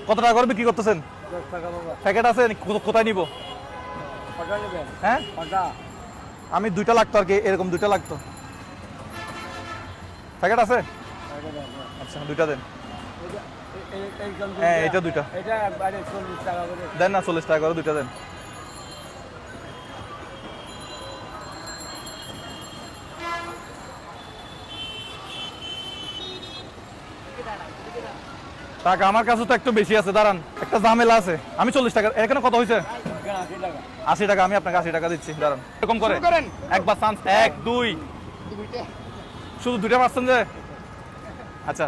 কত টাকা করে বিক্রি করতেছেন? 10 টাকা বাবা। প্যাকেট আছে কোথায় নিব? কটা নেবেন? হ্যাঁ কটা? আমি 2টা লাগতো আর কি, এরকম 2টা লাগতো। প্যাকেট আছে? আচ্ছা 2টা দেন। হ্যাঁ এটা 2টা এটা একবারে 40 টাকা করে। দেন না, 40 টাকা করে 2টা দেন। টাকা আমার কাছে তো একটু বেশি আছে, দাঁড়ান একটা ঝামেলা আছে। আমি 40 টাকা, এখানে কত হয়েছে? এখানে 80 টাকা। 80 টাকা, আমি আপনাকে 80 টাকা দিচ্ছি, দাঁড়ান। এরকম করে করেন। একবার চান্স, 1 2 শুধু 2টা পাচ্ছেন যে? আচ্ছা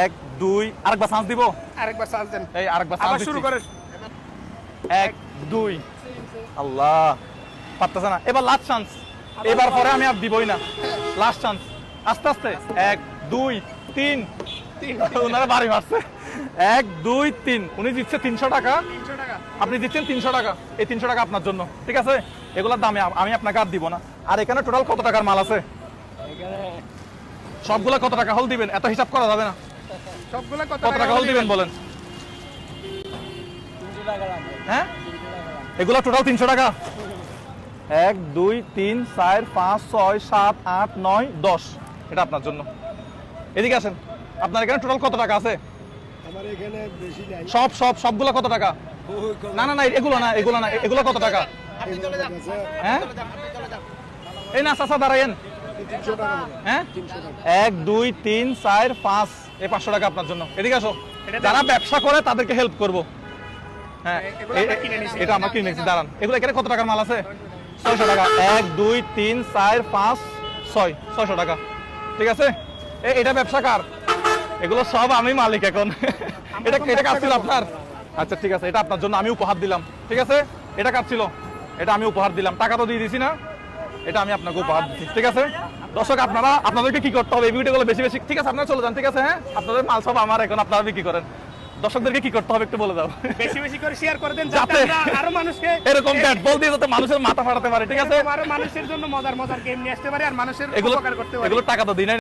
1 2 আরেকবার চান্স দিব। আরেকবার চান্স দেন। এই আরেকবার আবার চান্স শুরু দিচ্ছি। করেন। 1 2 আল্লাহ পারতেছে না, এবার লাস্ট চান্স। এবার পরে আমি আর দিবই না, লাস্ট চান্স। আস্তে আস্তে 1 2 3 ওনারা বাড়ি মারছে। 1 2 3 উনি দিচ্ছে 300 টাকা, 300 টাকা। আপনি দিচ্ছেন 300 টাকা। এই 300 টাকা আপনার জন্য, ঠিক আছে? এগুলোর দামে আমি আপনাকে আর দিব না। আর এখানে টোটাল কত টাকার মাল আছে? এখানে সবগুলা কত টাকা হল দিবেন? এত হিসাব করা যাবে না। সবগুলা কত টাকা হল দিবেন বলেন? 300 টাকা লাগবে। হ্যাঁ 300 টাকা লাগবে। এগুলা টোটাল 300 টাকা। 1 2 3 4 5 6 7 8 9 10, এটা আপনার জন্য। এদিকে আসেন, আপনার এখানে টোটাল কত টাকা আছে? আমার এখানে বেশি নাই। সবগুলা কত টাকা? না না না এগুলো না, এগুলো না, এগুলো কত টাকা? আপনি চলে যান। হ্যাঁ চলে যান, আপনি চলে যান। এই না চাচা দাঁড়াইন। 300 টাকা। হ্যাঁ 1 2 3 4 5, এই 500 টাকা আপনার জন্য। এদিকে আসো, যারা ব্যবসা করে তাদেরকে হেল্প করব। হ্যাঁ এগুলো আমরা কিনে নিছি। এটা আমরা কিনে নিয়েছি, দাঁড়ান। এগুলো এখানে কত টাকার মাল আছে? 600 টাকা। 1 2 3 4 5 6, 600 টাকা, ঠিক আছে? এটা ব্যবসা কার? এগুলো সব আমি মালিক এখন। এটা কার ছিল আপনার? আচ্ছা ঠিক আছে, এটা আপনার জন্য আমি উপহার দিলাম, ঠিক আছে? এটা কার ছিল? এটা আমি উপহার দিলাম, টাকা তো দিয়ে দিছি না? এটা আমি আপনাকে উপহার দিচ্ছি, ঠিক আছে? দর্শক আপনাদেরকে কি করতে হবে? এই ভিডিওগুলো বেশি বেশি, ঠিক আছে? আপনারা চলে যান, ঠিক আছে? হ্যাঁ আপনাদের মাল সব আমার, এখন আপনারা বিক্রি করেন। দর্শকদেরকে কি করতে হবে একটু বলে দাও। বেশি বেশি করে শেয়ার করে দেন, যাতে যাতে আমরা আরো মানুষকে এরকম ব্যাট বল দিয়ে যাতে মানুষের মাথা ফাটাতে পারে, ঠিক আছে? আরো মানুষের জন্য মজার মজার গেম নিয়ে আসতে পারি আর মানুষের এগুলো উপকার করতে পারি। এগুলো টাকা তো দিই নাই।